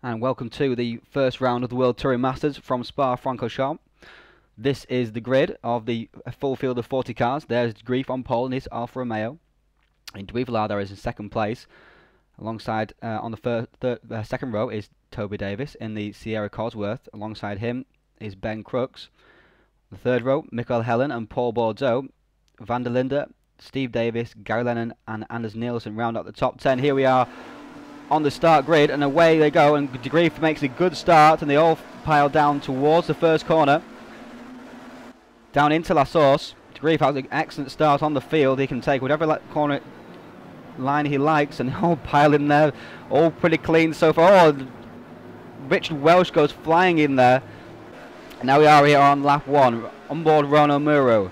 And welcome to the first round of the World Touring Masters from Spa-Francorchamps. This is the grid of the full field of 40 cars. There's Grief on pole in his Alfa Romeo. In Dweevelar there is in second place. Alongside on the second row is Toby Davis in the Sierra Cosworth. Alongside him is Ben Crooks. The third row, Mikael Helen and Paul Bordeaux. Van der Linde, Steve Davis, Gary Lennon and Anders Nielsen round out the top 10. Here we are on the start grid, and away they go, and De Grief makes a good start, and they all pile down towards the first corner, down into La Source. De Grief has an excellent start on the field. He can take whatever corner line he likes, and all pile in there, all pretty clean so far. Oh, Richard Welsh goes flying in there. And now we are here on lap 1, on board Rono Muro,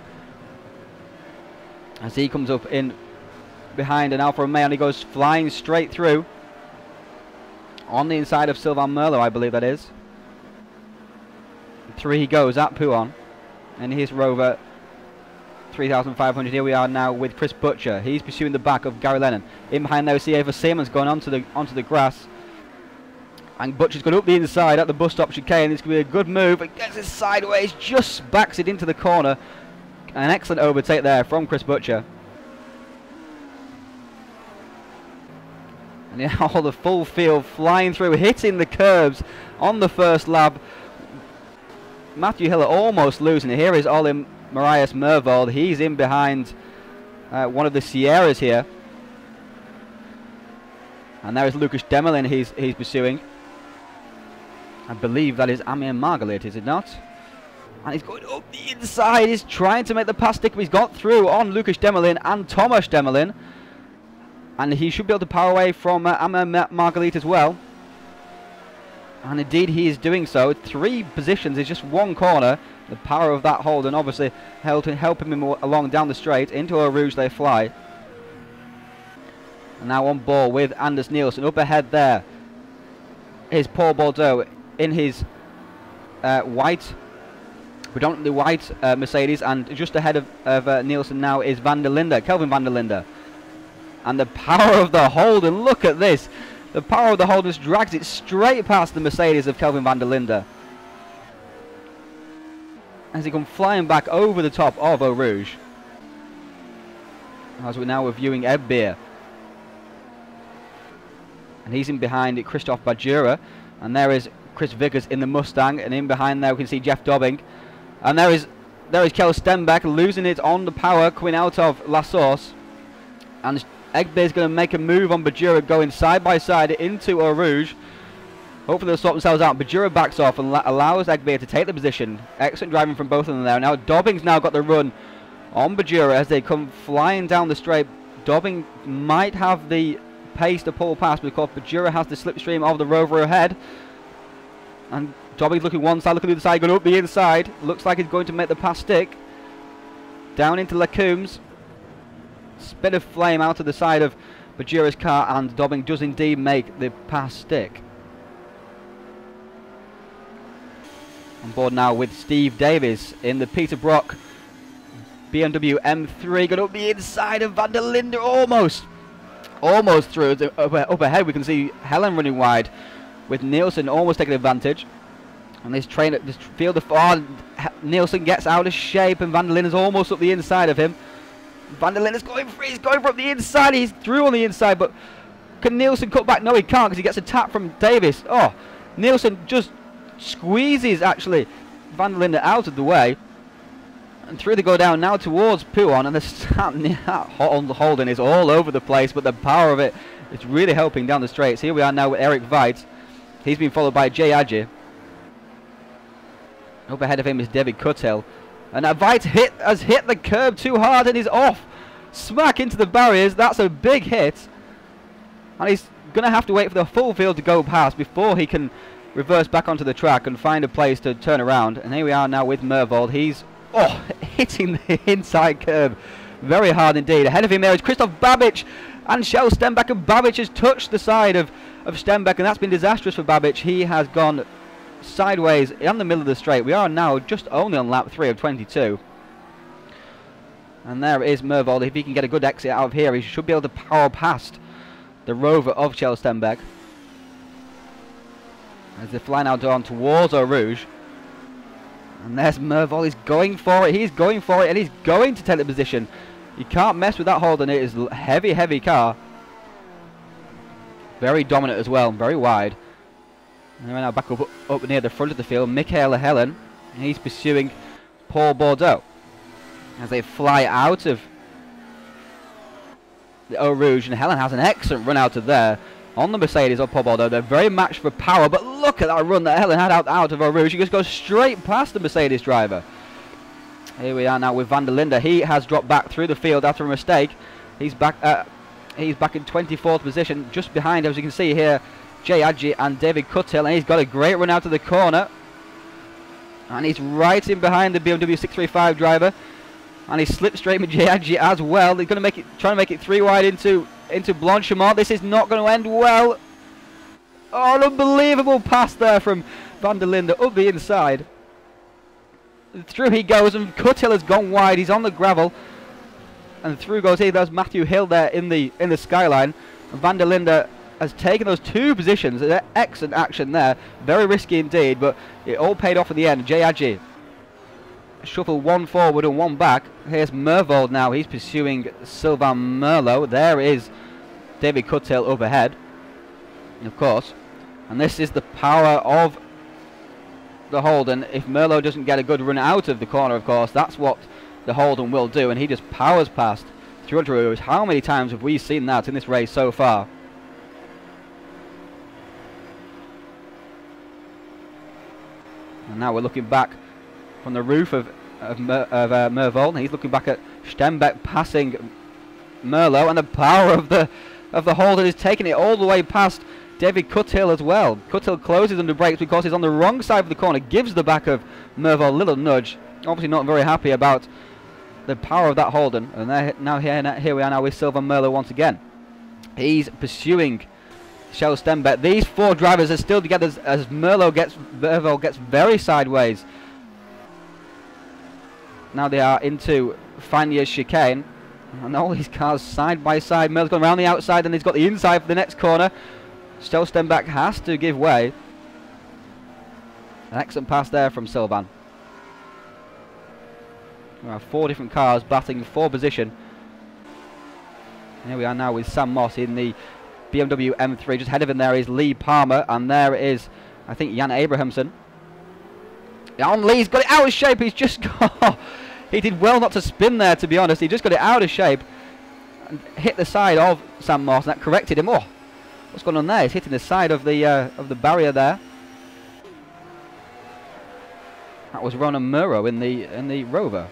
as he comes up in behind an Alfa Romeo, and he goes flying straight through on the inside of Sylvain Merlot, I believe that is. Through he goes at Pouon and his Rover 3500. Here we are now with Chris Butcher. He's pursuing the back of Gary Lennon. In behind there we see Eva Siemens going onto the grass, and Butcher's going up the inside at the bus stop chicane. This could be a good move. It gets it sideways, just backs it into the corner. An excellent overtake there from Chris Butcher. And yeah, all the full field flying through, hitting the curbs on the first lap. Matthew Hiller almost losing it. Here is Olin Marius Mervold. He's in behind one of the Sierras here. And there is Lucas Demelin he's pursuing. I believe that is Amir Margalit, is it not? And he's going up the inside. He's trying to make the pass stick, but he's got through on Lucas Demelin and Tomasz Demelin. And he should be able to power away from Amir Margalit as well. And indeed he is doing so. 3 positions is just 1 corner. The power of that hold, and obviously helping him along down the straight. Into Eau Rouge they fly. And now on ball with Anders Nielsen. Up ahead there is Paul Bordeaux in his predominantly white Mercedes. And just ahead of Nielsen now is Van der Linde, Kelvin Van der Linde. And the power of the Holden, look at this. The power of the Holden just drags it straight past the Mercedes of Kelvin Van der Linde, as he comes flying back over the top of Eau Rouge. As we're now reviewing Ed Beer. And he's in behind it, Christophe Bajura. And there is Chris Vickers in the Mustang. And in behind there we can see Jeff Dobbing. And there is Kjell Stenbeck losing it on the power, coming out of La Source. And Egbeer's going to make a move on Bajura, going side by side into Eau Rouge. Hopefully they'll sort themselves out. Bajura backs off and allows Egbeer to take the position. Excellent driving from both of them there. Now Dobbing's now got the run on Bajura as they come flying down the straight. Dobbing might have the pace to pull past, because Bajura has the slipstream of the Rover ahead. And Dobbing's looking one side, looking the other side, going up the inside. Looks like he's going to make the pass stick. Down into Lacombe's. Spit of flame out of the side of Bajura's car, and Dobbing does indeed make the pass stick. On board now with Steve Davis in the Peter Brock BMW M3, going up the inside of Van der Linde, almost through. Up ahead we can see Helen running wide, with Nielsen almost taking advantage. And this field of Nielsen gets out of shape, and Van der Linde is almost up the inside of him. Van der Linde is going free. He's going from the inside. He's through on the inside, but can Nielsen cut back? No, he can't, because he gets a tap from Davis. Oh, Nielsen just squeezes actually Van der Linde out of the way, and through they go down now towards Pouon. And the Holden is all over the place, but the power of it is really helping down the straights. Here we are now with Eric Veit. He's been followed by Jay Adji. Up ahead of him is David Cuthill. And Veit has hit the curb too hard and is off. Smack into the barriers. That's a big hit. And he's going to have to wait for the full field to go past before he can reverse back onto the track and find a place to turn around. And here we are now with Mervold. He's hitting the inside curb very hard indeed. Ahead of him there is Christoph Babic and Kjell Stenbeck. And Babic has touched the side of Stenbeck, and that's been disastrous for Babic. He has gone sideways in the middle of the straight. We are now just only on lap 3 of 22. And there is Mervold. If he can get a good exit out of here, he should be able to power past the Rover of Kjell Stenbeck. as they fly now down towards Eau Rouge. And there's Mervol, he's going for it, and he's going to take the position. You can't mess with that Holden, it is a heavy, heavy car. Very dominant as well, very wide. And we're now back up near the front of the field. Michael Helen, he's pursuing Paul Bordeaux as they fly out of the Eau Rouge, and Helen has an excellent run out of there on the Mercedes of Paul Bordeaux. They're very matched for power, but look at that run that Helen had out of Eau Rouge. She just goes straight past the Mercedes driver. Here we are now with Van der Linde. He has dropped back through the field after a mistake. He's back in 24th position, just behind, as you can see here, Jay Adji and David Cuthill, and he's got a great run out of the corner. And he's right in behind the BMW 635 driver. And he slipped straight with Jay Adji as well. They're going to trying to make it 3 wide into Blanchimont. This is not going to end well. Oh, an unbelievable pass there from Van der Linde up the inside. Through he goes, and Cuthill has gone wide. He's on the gravel. And through goes he. There's Matthew Hill there in the skyline. And Van der Linde has taken those 2 positions. Excellent action there. Very risky indeed, but it all paid off in the end. Jay Adji shuffle 1 forward and 1 back. Here's Mervold now. He's pursuing Sylvain Merlot. There is David Cuthill up ahead, of course. And this is the power of the Holden. If Merlot doesn't get a good run out of the corner, of course, that's what the Holden will do. And he just powers past through Rouge. How many times have we seen that in this race so far? And now we're looking back from the roof of Mervold. He's looking back at Stembeck passing Merlot, and the power of the Holden is taking it all the way past David Cuthill as well. Cuthill closes under brakes because he's on the wrong side of the corner, gives the back of Mervold a little nudge. Obviously not very happy about the power of that Holden. And now here we are now with Sylvain Merlot once again. He's pursuing Shell Stembeck. These 4 drivers are still together as Mervold gets very sideways. Now they are into Fanier's chicane, and all these cars side by side. Merlot's gone around the outside, and he's got the inside for the next corner. Shell Stembeck has to give way. An excellent pass there from Sylvain. We have 4 different cars battling for position. Here we are now with Sam Moss in the BMW M3. Just ahead of him there is Lee Palmer, and there is, I think, Jan Abrahamson. And Lee's got it out of shape. He's just got... He did well not to spin there, to be honest. He just got it out of shape and hit the side of Sam Moss, and that corrected him. Oh, what's going on there? He's hitting the side of the barrier there. That was Ronan Muro in the Rover.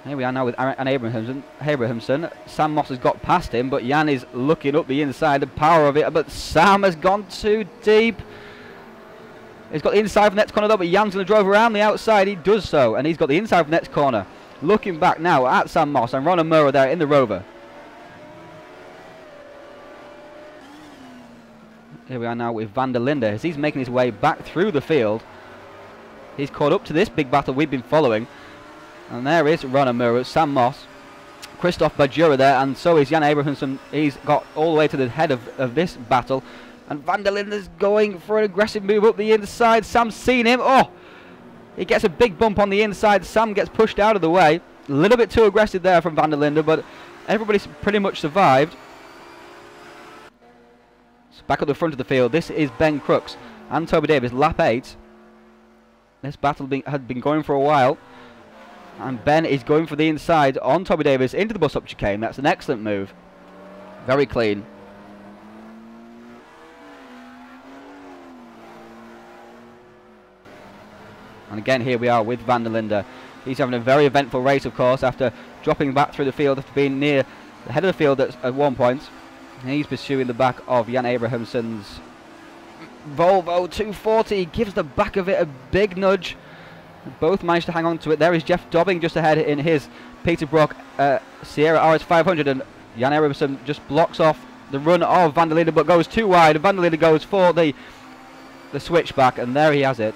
Here we are now with Jan Abrahamson. Sam Moss has got past him, but Jan is looking up the inside, the power of it. But Sam has gone too deep. He's got the inside of the next corner though, but Jan's going to drive around the outside. He does so, and he's got the inside of the next corner. Looking back now at Sam Moss and Ronan Muro there in the Rover. Here we are now with Van der Linde as he's making his way back through the field. He's caught up to this big battle we've been following. And there is Ronan Muro, Sam Moss, Christophe Bajura there, and so is Jan Abrahamson. He's got all the way to the head of this battle. And Van der Linde's going for an aggressive move up the inside. Sam's seen him. Oh! He gets a big bump on the inside. Sam gets pushed out of the way. A little bit too aggressive there from Van der Linde, but everybody's pretty much survived. So back at the front of the field, this is Ben Crooks and Toby Davis, lap 8. This battle had been going for a while. And Ben is going for the inside on Toby Davis into the bus-up chicane. That's an excellent move. Very clean. And again, here we are with Van der Linde. He's having a very eventful race, of course, after dropping back through the field, after being near the head of the field at one point. And he's pursuing the back of Jan Abrahamson's Volvo 240. He gives the back of it a big nudge. Both managed to hang on to it. There is Jeff Dobbing just ahead in his Peter Brock Sierra RS 500, and Jan Abrahamson just blocks off the run of Van der Linde, but goes too wide. And Van der Linde goes for the switchback, and there he has it.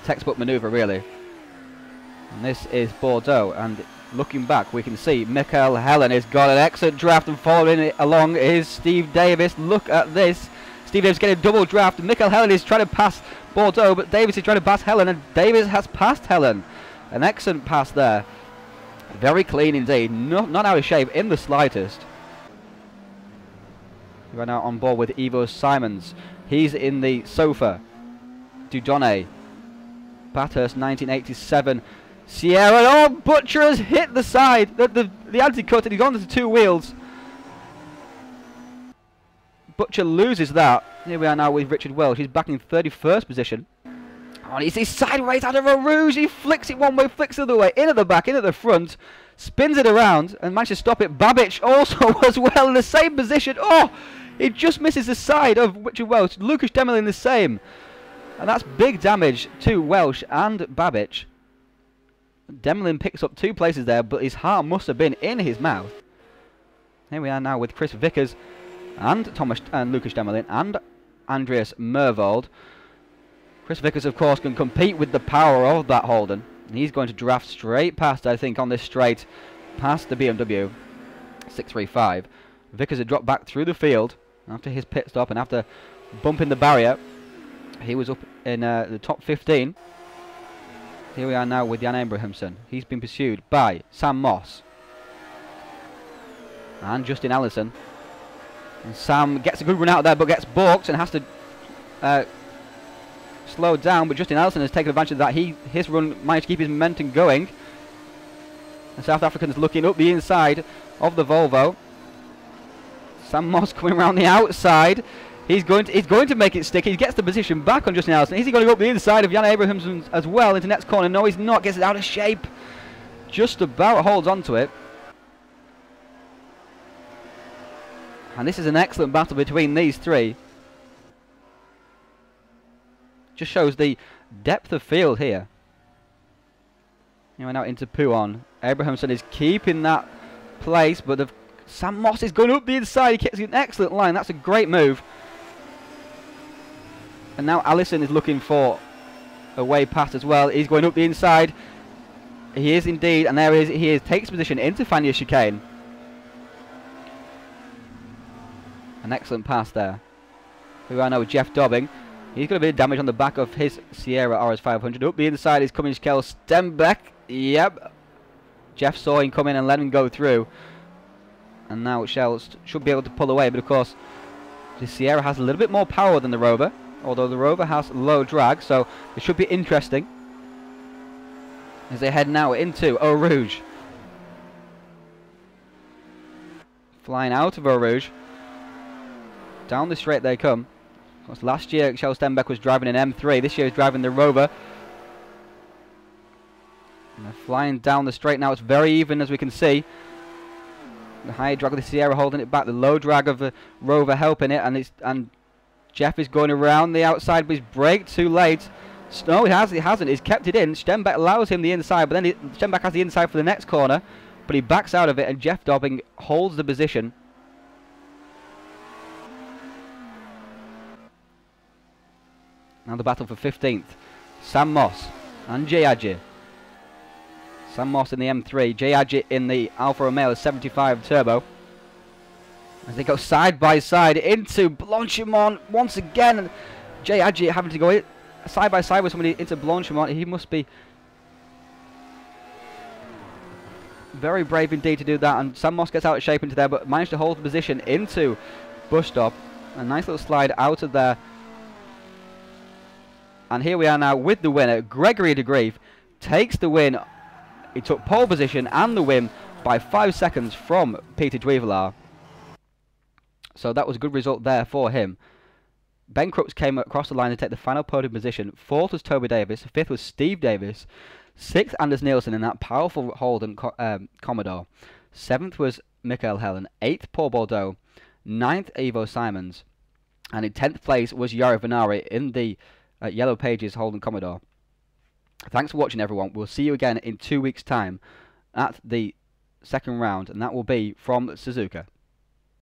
Textbook manoeuvre, really. And this is Bordeaux, and looking back, we can see Michael Helen has got an excellent draft, and following it along is Steve Davis. Look at this. Steve Davis getting a double draft. Michael Helen is trying to pass Bordeaux, but Davis is trying to pass Helen, and Davis has passed Helen. An excellent pass there. Very clean indeed. Not out of shape in the slightest. We're now on board with Ivo Simons. He's in the sofa. Dudonné. Bathurst 1987. Sierra. Oh, Butcher has hit the side. The anti-cut, and he's on to two wheels. Butcher loses that. Here we are now with Richard Welsh. He's back in 31st position. Oh, he's sideways out of a rouge. He flicks it one way, flicks it the other way. In at the back, in at the front. Spins it around and manages to stop it. Babic also as well in the same position. Oh, he just misses the side of Richard Welsh. Lucas Demelin the same. And that's big damage to Welsh and Babic. Demelin picks up 2 places there, but his heart must have been in his mouth. Here we are now with Chris Vickers and Thomas and Lucas Demelin and Andreas Mervold. Chris Vickers, of course, can compete with the power of that Holden. And he's going to draft straight past, I think, on this straight, past the BMW 635. Vickers had dropped back through the field after his pit stop and after bumping the barrier. He was up in the top 15. Here we are now with Jan Abrahamsson. He's been pursued by Sam Moss and Justin Allison. And Sam gets a good run out there, but gets balked and has to slow down. But Justin Allison has taken advantage of that. His run managed to keep his momentum going. The South African's looking up the inside of the Volvo. Sam Moss coming around the outside. He's going to make it stick. He gets the position back on Justin Allison. Is he going to go up the inside of Jan Abrahamsson as well into next corner? No, he's not. Gets it out of shape. Just about holds onto it. And this is an excellent battle between these three. Just shows the depth of field here. We're now into Pouon. Abrahamsson is keeping that place, but Sam Moss is going up the inside. He gets an excellent line. That's a great move. And now Allison is looking for a way past as well. He's going up the inside. He is indeed, and there he is. Takes position into Fania chicane. An excellent pass there. Here we are now with Jeff Dobbing. He's got a bit of damage on the back of his Sierra RS500. Up the inside is coming Kel Stenbeck. Yep. Jeff saw him come in and let him go through. And now Shell should be able to pull away. But of course, the Sierra has a little bit more power than the Rover. Although the Rover has low drag. So it should be interesting. As they head now into Eau Rouge. Flying out of Eau Rouge. Down the straight they come. Of course, last year Kjell Stenbeck was driving an M3. This year he's driving the Rover. And they're flying down the straight now. It's very even, as we can see. The high drag of the Sierra holding it back. The low drag of the Rover helping it. And Jeff is going around the outside, but he's braked too late. No, he hasn't. He's kept it in. Stenbeck allows him the inside, but then Stenbeck has the inside for the next corner. But he backs out of it, and Jeff Dobbing holds the position. Now the battle for 15th. Sam Moss and Jay Adji. Sam Moss in the M3. Jay Adji in the Alfa Romeo 75 Turbo. As they go side by side into Blanchimont once again. Jay Adji having to go side by side with somebody into Blanchimont. He must be very brave indeed to do that. And Sam Moss gets out of shape into there, but managed to hold the position into Bush Stop. A nice little slide out of there. And here we are now with the winner. Gregory de Greef takes the win. He took pole position and the win by 5 seconds from Peter Dweevelaar. So that was a good result there for him. Ben Crooks came across the line to take the final podium position. 4th was Toby Davis. 5th was Steve Davis. 6th, Anders Nielsen in that powerful Holden Commodore. 7th was Michael Helen. 8th, Paul Bordeaux. 9th, Ivo Simons. And in 10th place was Yari Venari in the Yellow Pages Holden Commodore. Thanks for watching, everyone. We'll see you again in 2 weeks' time at the second round, and that will be from Suzuka.